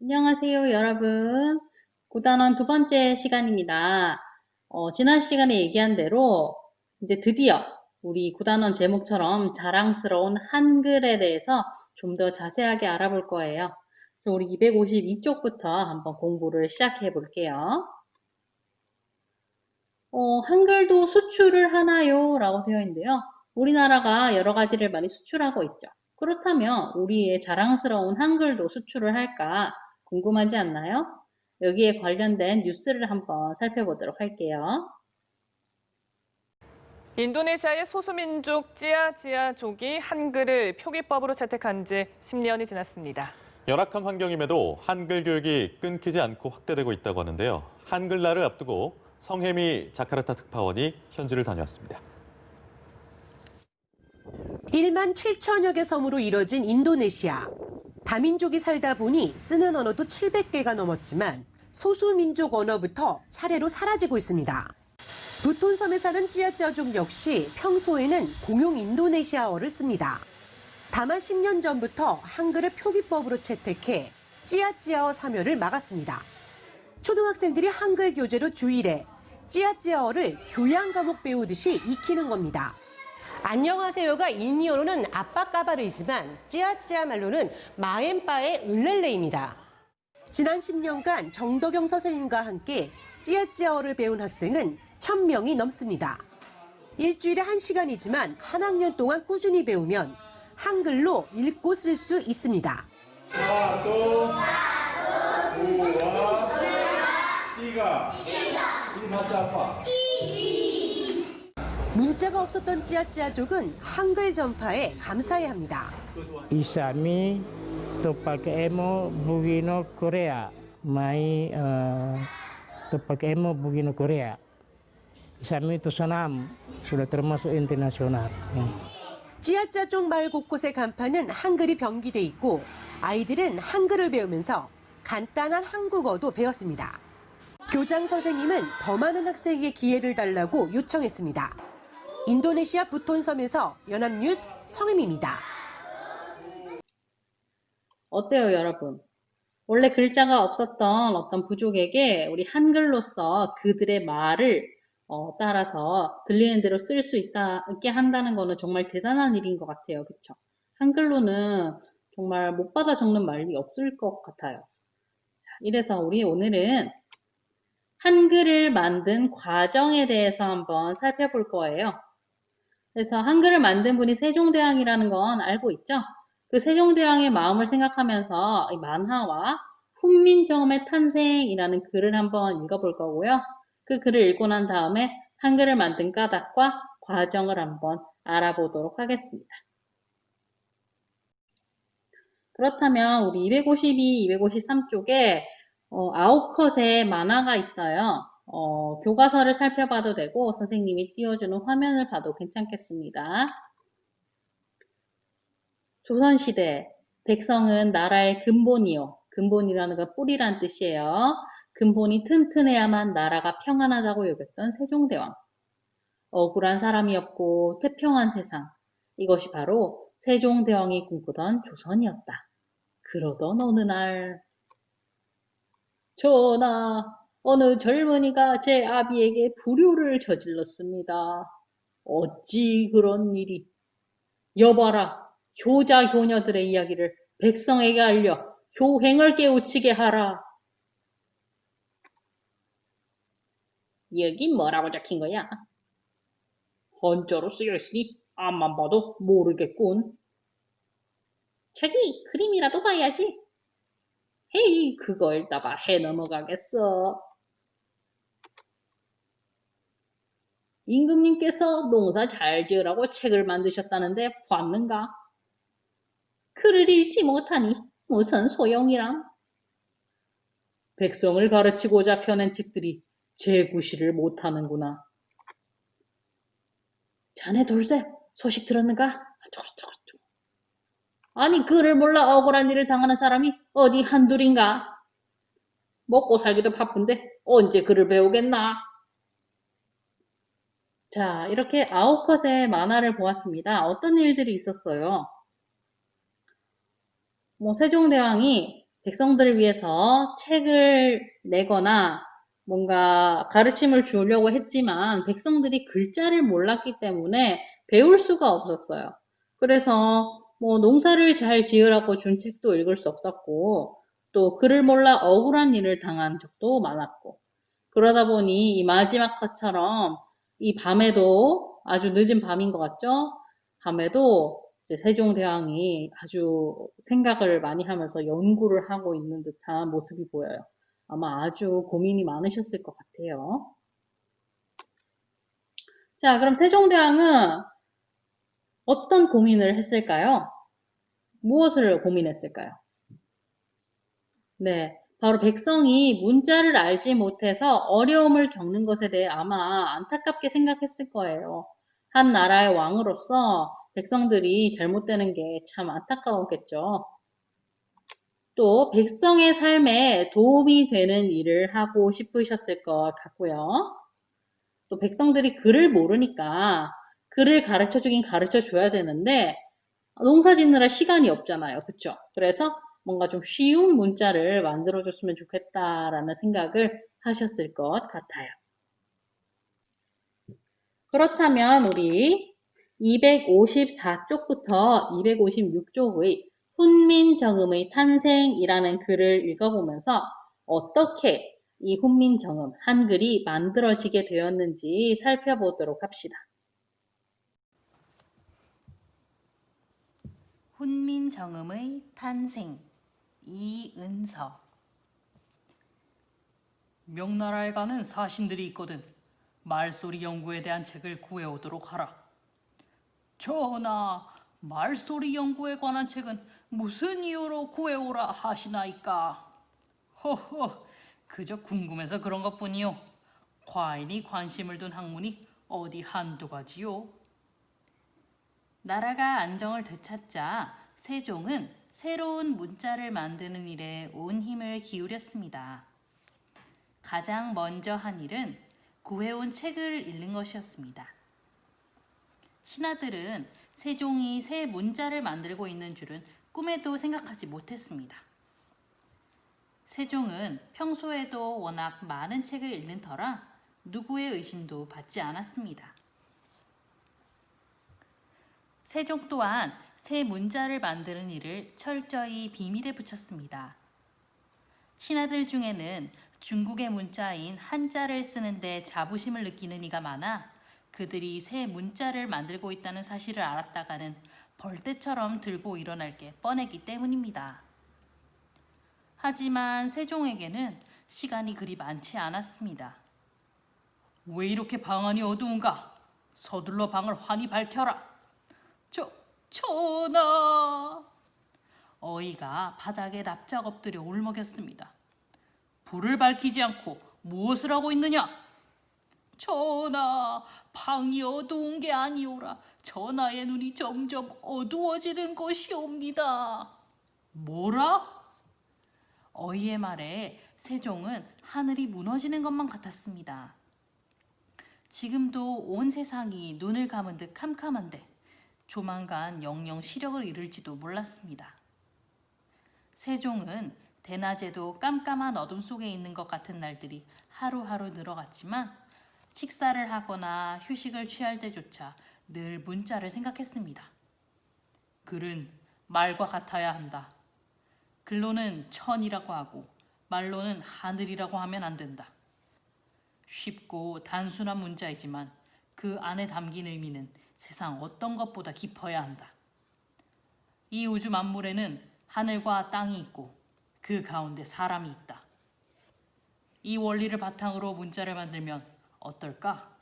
안녕하세요, 여러분. 구단원 두 번째 시간입니다. 지난 시간에 얘기한 대로 이제 드디어 우리 구단원 제목처럼 자랑스러운 한글에 대해서 좀 더 자세하게 알아볼 거예요. 그래서 우리 252쪽부터 한번 공부를 시작해 볼게요. 한글도 수출을 하나요? 라고 되어 있는데요. 우리나라가 여러 가지를 많이 수출하고 있죠. 그렇다면 우리의 자랑스러운 한글도 수출을 할까 궁금하지 않나요? 여기에 관련된 뉴스를 한번 살펴보도록 할게요. 인도네시아의 소수민족 찌아찌아족이 한글을 표기법으로 채택한 지 10년이 지났습니다. 열악한 환경임에도 한글 교육이 끊기지 않고 확대되고 있다고 하는데요. 한글날을 앞두고 성혜미 자카르타 특파원이 현지를 다녀왔습니다. 1만 7천여 개 섬으로 이뤄진 인도네시아. 다민족이 살다 보니 쓰는 언어도 700개가 넘었지만 소수민족 언어부터 차례로 사라지고 있습니다. 부톤섬에 사는 찌아찌아족 역시 평소에는 공용 인도네시아어를 씁니다. 다만 10년 전부터 한글을 표기법으로 채택해 찌아찌아어 사멸을 막았습니다. 초등학생들이 한글 교재로 주일에 찌아찌아어를 교양 과목 배우듯이 익히는 겁니다. 안녕하세요가 인이어로는 아빠 까바르이지만 찌아찌아 말로는 마엠빠의 을렐레입니다. 지난 10년간 정덕영 선생님과 함께 찌아찌아어를 배운 학생은 1000명이 넘습니다. 일주일에 1시간이지만 한 학년 동안 꾸준히 배우면 한글로 읽고 쓸 수 있습니다. 문자가 없었던 찌아찌아족은 한글 전파에 감사해야 합니다. Isami pakai emo bugino Korea, mai pakai emo bugino Korea. Isami itu sonam sudah termasuk internasional. 찌아찌아족 마을 곳곳의 간판은 한글이 병기돼 있고 아이들은 한글을 배우면서 간단한 한국어도 배웠습니다. 교장 선생님은 더 많은 학생에게 기회를 달라고 요청했습니다. 인도네시아 부톤섬에서 연합뉴스 성혜미입니다. 어때요, 여러분? 원래 글자가 없었던 어떤 부족에게 우리 한글로서 그들의 말을 따라서 들리는 대로 쓸 수 있게 한다는 거는 정말 대단한 일인 것 같아요. 그쵸? 한글로는 정말 못 받아 적는 말이 없을 것 같아요. 이래서 우리 오늘은 한글을 만든 과정에 대해서 한번 살펴볼 거예요. 그래서 한글을 만든 분이 세종대왕이라는 건 알고 있죠? 그 세종대왕의 마음을 생각하면서 이 만화와 훈민정음의 탄생이라는 글을 한번 읽어볼 거고요. 그 글을 읽고 난 다음에 한글을 만든 까닭과 과정을 한번 알아보도록 하겠습니다. 그렇다면 우리 252, 253쪽에 9컷의 만화가 있어요. 교과서를 살펴봐도 되고 선생님이 띄워주는 화면을 봐도 괜찮겠습니다. 조선시대 백성은 나라의 근본이요. 근본이라는 건 뿌리란 뜻이에요. 근본이 튼튼해야만 나라가 평안하다고 여겼던 세종대왕. 억울한 사람이었고 태평한 세상. 이것이 바로 세종대왕이 꿈꾸던 조선이었다. 그러던 어느 날 전하, 어느 젊은이가 제 아비에게 불효를 저질렀습니다. 어찌 그런 일이? 여봐라, 효자 효녀들의 이야기를 백성에게 알려 효행을 깨우치게 하라. 여기 뭐라고 적힌 거야? 한자로 쓰여있으니 앞만 봐도 모르겠군. 자기 그림이라도 봐야지. 헤이, 그거 읽다가 해 넘어가겠어. 임금님께서 농사 잘 지으라고 책을 만드셨다는데 봤는가? 글을 읽지 못하니 무슨 소용이람? 백성을 가르치고자 펴낸 책들이 제구실을 못하는구나. 자네 돌쇠 소식 들었는가? 아니 글을 몰라 억울한 일을 당하는 사람이 어디 한둘인가? 먹고 살기도 바쁜데 언제 글을 배우겠나? 자, 이렇게 9컷의 만화를 보았습니다. 어떤 일들이 있었어요? 세종대왕이 백성들을 위해서 책을 내거나 뭔가 가르침을 주려고 했지만 백성들이 글자를 몰랐기 때문에 배울 수가 없었어요. 그래서 뭐 농사를 잘 지으라고 준 책도 읽을 수 없었고 또 글을 몰라 억울한 일을 당한 적도 많았고 그러다 보니 이 마지막 화처럼 이 밤에도 아주 늦은 밤인 것 같죠? 밤에도 이제 세종대왕이 아주 생각을 많이 하면서 연구를 하고 있는 듯한 모습이 보여요. 아마 아주 고민이 많으셨을 것 같아요. 자, 그럼 세종대왕은 어떤 고민을 했을까요? 무엇을 고민했을까요? 네, 바로 백성이 문자를 알지 못해서 어려움을 겪는 것에 대해 아마 안타깝게 생각했을 거예요. 한 나라의 왕으로서 백성들이 잘못되는 게 참 안타까웠겠죠. 또 백성의 삶에 도움이 되는 일을 하고 싶으셨을 것 같고요. 또 백성들이 글을 모르니까 글을 가르쳐 주긴 가르쳐 줘야 되는데 농사 짓느라 시간이 없잖아요. 그쵸? 그래서 뭔가 좀 쉬운 문자를 만들어 줬으면 좋겠다라는 생각을 하셨을 것 같아요. 그렇다면 우리 254쪽부터 256쪽의 훈민정음의 탄생이라는 글을 읽어보면서 어떻게 이 훈민정음, 한글이 만들어지게 되었는지 살펴보도록 합시다. 훈민정음의 탄생 이은서. 명나라에 가는 사신들이 있거든 말소리 연구에 대한 책을 구해오도록 하라. 전하, 말소리 연구에 관한 책은 무슨 이유로 구해오라 하시나이까? 허허, 그저 궁금해서 그런 것뿐이요. 과인이 관심을 둔 학문이 어디 한두 가지요. 나라가 안정을 되찾자 세종은 새로운 문자를 만드는 일에 온 힘을 기울였습니다. 가장 먼저 한 일은 구해온 책을 읽는 것이었습니다. 신하들은 세종이 새 문자를 만들고 있는 줄은 꿈에도 생각하지 못했습니다. 세종은 평소에도 워낙 많은 책을 읽는 터라 누구의 의심도 받지 않았습니다. 세종 또한 새 문자를 만드는 일을 철저히 비밀에 붙였습니다. 신하들 중에는 중국의 문자인 한자를 쓰는데 자부심을 느끼는 이가 많아 그들이 새 문자를 만들고 있다는 사실을 알았다가는 벌떼처럼 들고 일어날 게 뻔했기 때문입니다. 하지만 세종에게는 시간이 그리 많지 않았습니다. 왜 이렇게 방안이 어두운가? 서둘러 방을 환히 밝혀라. 전하! 어이가 바닥에 납작 엎드려 울먹였습니다. 불을 밝히지 않고 무엇을 하고 있느냐? 전하, 방이 어두운 게 아니오라. 전하의 눈이 점점 어두워지는 것이옵니다. 뭐라? 어이의 말에 세종은 하늘이 무너지는 것만 같았습니다. 지금도 온 세상이 눈을 감은 듯 캄캄한데 조만간 영영 시력을 잃을지도 몰랐습니다. 세종은 대낮에도 깜깜한 어둠 속에 있는 것 같은 날들이 하루하루 늘어갔지만 식사를 하거나 휴식을 취할 때조차 늘 문자를 생각했습니다. 글은 말과 같아야 한다. 글로는 천이라고 하고 말로는 하늘이라고 하면 안 된다. 쉽고 단순한 문자이지만 그 안에 담긴 의미는 세상 어떤 것보다 깊어야 한다. 이 우주 만물에는 하늘과 땅이 있고 그 가운데 사람이 있다. 이 원리를 바탕으로 문자를 만들면 어떨까?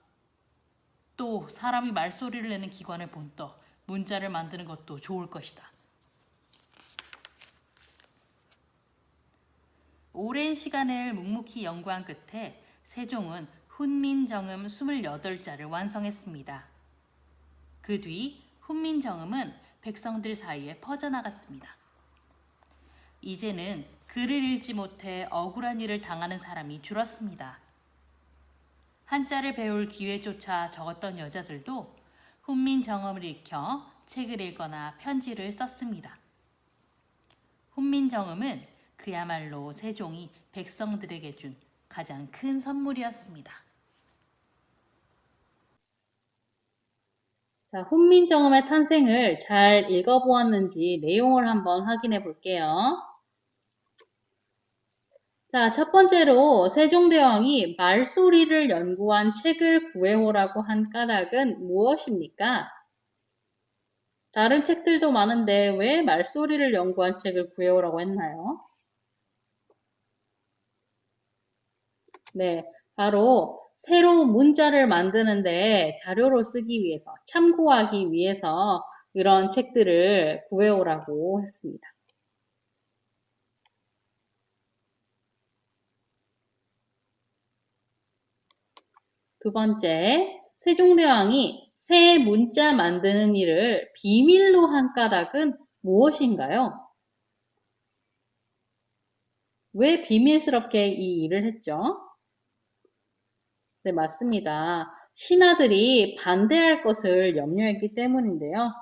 또 사람이 말소리를 내는 기관을 본떠 문자를 만드는 것도 좋을 것이다. 오랜 시간을 묵묵히 연구한 끝에 세종은 훈민정음 28자를 완성했습니다. 그 뒤 훈민정음은 백성들 사이에 퍼져나갔습니다. 이제는 글을 읽지 못해 억울한 일을 당하는 사람이 줄었습니다. 한자를 배울 기회조차 적었던 여자들도 훈민정음을 익혀 책을 읽거나 편지를 썼습니다. 훈민정음은 그야말로 세종이 백성들에게 준 가장 큰 선물이었습니다. 자, 훈민정음의 탄생을 잘 읽어보았는지 내용을 한번 확인해 볼게요. 자, 첫 번째로 세종대왕이 말소리를 연구한 책을 구해오라고 한 까닭은 무엇입니까? 다른 책들도 많은데 왜 말소리를 연구한 책을 구해오라고 했나요? 네, 바로 새로운 문자를 만드는데 자료로 쓰기 위해서, 참고하기 위해서 이런 책들을 구해오라고 했습니다. 두 번째, 세종대왕이 새 문자 만드는 일을 비밀로 한 까닭은 무엇인가요? 왜 비밀스럽게 이 일을 했죠? 네, 맞습니다. 신하들이 반대할 것을 염려했기 때문인데요.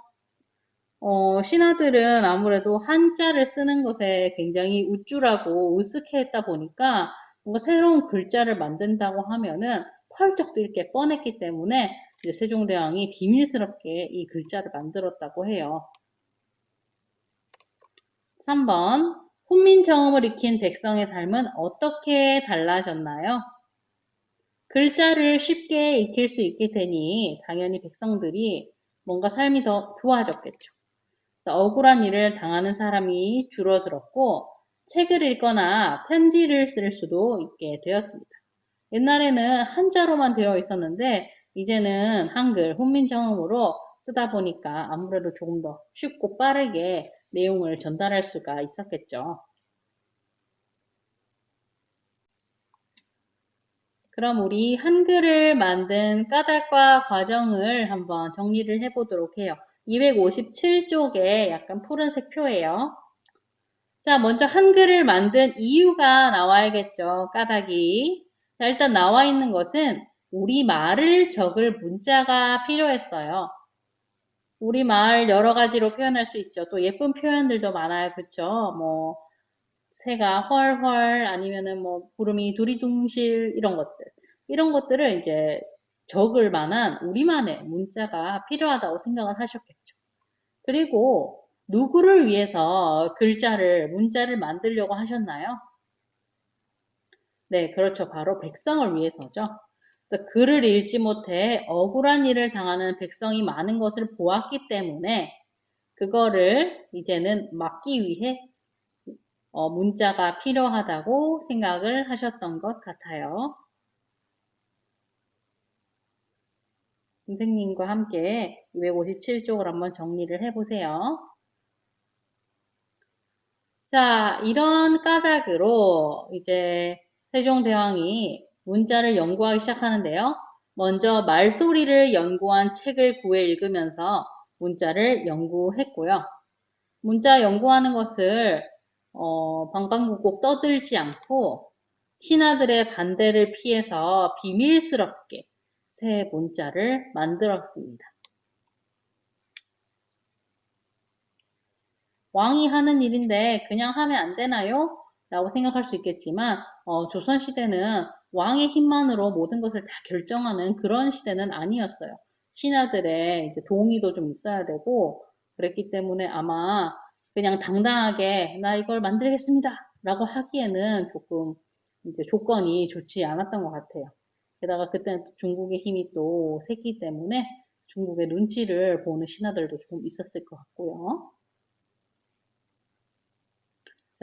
신하들은 아무래도 한자를 쓰는 것에 굉장히 우쭐하고 으쓱해했다 보니까 뭔가 새로운 글자를 만든다고 하면은 펄쩍 뛸 게 뻔했기 때문에 이제 세종대왕이 비밀스럽게 이 글자를 만들었다고 해요. 3번, 훈민정음을 익힌 백성의 삶은 어떻게 달라졌나요? 글자를 쉽게 익힐 수 있게 되니 당연히 백성들이 뭔가 삶이 더 좋아졌겠죠. 억울한 일을 당하는 사람이 줄어들었고 책을 읽거나 편지를 쓸 수도 있게 되었습니다. 옛날에는 한자로만 되어 있었는데 이제는 한글, 훈민정음으로 쓰다 보니까 아무래도 조금 더 쉽고 빠르게 내용을 전달할 수가 있었겠죠. 그럼 우리 한글을 만든 까닭과 과정을 한번 정리를 해보도록 해요. 257쪽에 약간 푸른색 표예요. 자, 먼저 한글을 만든 이유가 나와야겠죠. 까닭이. 자, 일단 나와 있는 것은 우리말을 적을 문자가 필요했어요. 우리말 여러 가지로 표현할 수 있죠. 또 예쁜 표현들도 많아요. 그쵸? 뭐 새가 헐헐 아니면은 뭐 구름이 두리둥실 이런 것들. 이런 것들을 이제 적을 만한 우리만의 문자가 필요하다고 생각을 하셨겠죠. 그리고 누구를 위해서 문자를 만들려고 하셨나요? 네, 그렇죠. 바로 백성을 위해서죠. 그래서 글을 읽지 못해 억울한 일을 당하는 백성이 많은 것을 보았기 때문에 그거를 이제는 막기 위해 문자가 필요하다고 생각을 하셨던 것 같아요. 선생님과 함께 257쪽을 한번 정리를 해보세요. 자, 이런 까닭으로 이제 세종대왕이 문자를 연구하기 시작하는데요. 먼저 말소리를 연구한 책을 구해 읽으면서 문자를 연구했고요. 문자 연구하는 것을 방방곡곡 떠들지 않고 신하들의 반대를 피해서 비밀스럽게 새 문자를 만들었습니다. 왕이 하는 일인데 그냥 하면 안 되나요? 라고 생각할 수 있겠지만 조선시대는 왕의 힘만으로 모든 것을 다 결정하는 그런 시대는 아니었어요. 신하들의 이제 동의도 좀 있어야 되고 그랬기 때문에 아마 그냥 당당하게 나 이걸 만들겠습니다 라고 하기에는 조금 이제 조건이 좋지 않았던 것 같아요. 게다가 그때는 중국의 힘이 또 셌기 때문에 중국의 눈치를 보는 신하들도 조금 있었을 것 같고요.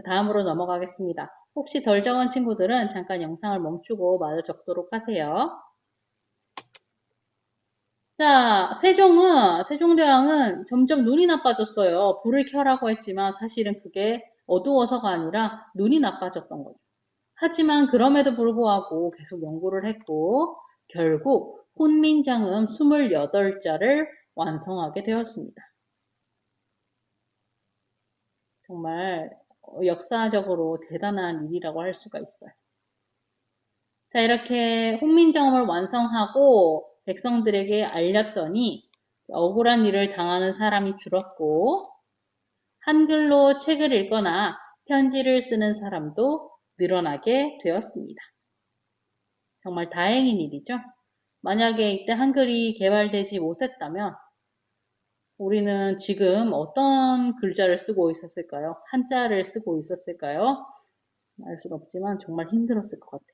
다음으로 넘어가겠습니다. 혹시 덜 적은 친구들은 잠깐 영상을 멈추고 마저 적도록 하세요. 자, 세종대왕은 점점 눈이 나빠졌어요. 불을 켜라고 했지만 사실은 그게 어두워서가 아니라 눈이 나빠졌던 거죠. 하지만 그럼에도 불구하고 계속 연구를 했고 결국 훈민정음 28자를 완성하게 되었습니다. 정말 역사적으로 대단한 일이라고 할 수가 있어요. 자, 이렇게 훈민정음을 완성하고 백성들에게 알렸더니 억울한 일을 당하는 사람이 줄었고 한글로 책을 읽거나 편지를 쓰는 사람도 늘어나게 되었습니다. 정말 다행인 일이죠. 만약에 이때 한글이 개발되지 못했다면 우리는 지금 어떤 글자를 쓰고 있었을까요? 한자를 쓰고 있었을까요? 알 수는 없지만 정말 힘들었을 것 같아요.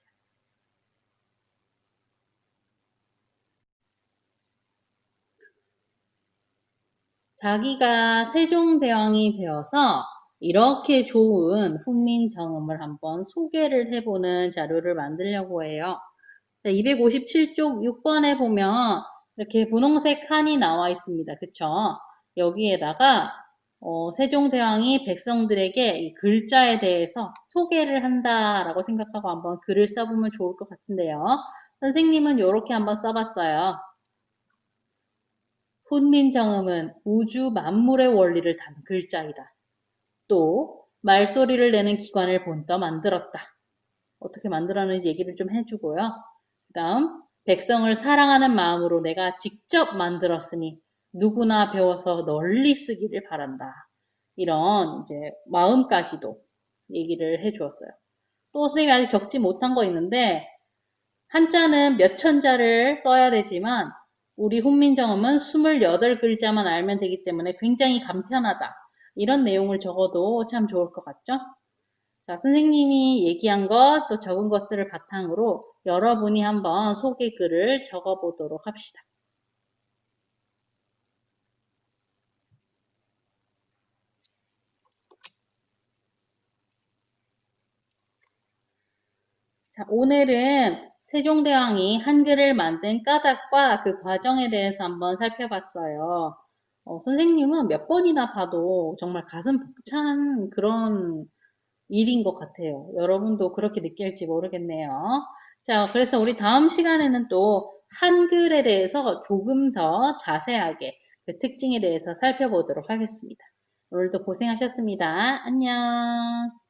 자기가 세종대왕이 되어서 이렇게 좋은 훈민정음을 한번 소개를 해보는 자료를 만들려고 해요. 257쪽 6번에 보면 이렇게 분홍색 칸이 나와 있습니다. 그쵸? 여기에다가 세종대왕이 백성들에게 이 글자에 대해서 소개를 한다라고 생각하고 한번 글을 써보면 좋을 것 같은데요. 선생님은 이렇게 한번 써봤어요. 훈민정음은 우주 만물의 원리를 담은 글자이다. 또 말소리를 내는 기관을 본떠 만들었다. 어떻게 만들었는지 얘기를 좀 해주고요. 그 다음 백성을 사랑하는 마음으로 내가 직접 만들었으니 누구나 배워서 널리 쓰기를 바란다. 이런 이제 마음까지도 얘기를 해주었어요. 또 선생님이 아직 적지 못한 거 있는데 한자는 몇 천자를 써야 되지만 우리 훈민정음은 28글자만 알면 되기 때문에 굉장히 간편하다. 이런 내용을 적어도 참 좋을 것 같죠? 자, 선생님이 얘기한 것, 또 적은 것들을 바탕으로 여러분이 한번 소개글을 적어보도록 합시다. 자, 오늘은 세종대왕이 한글을 만든 까닭과 그 과정에 대해서 한번 살펴봤어요. 선생님은 몇 번이나 봐도 정말 가슴 벅찬 그런 일인 것 같아요. 여러분도 그렇게 느낄지 모르겠네요. 자, 그래서 우리 다음 시간에는 또 한글에 대해서 조금 더 자세하게 그 특징에 대해서 살펴보도록 하겠습니다. 오늘도 고생하셨습니다. 안녕.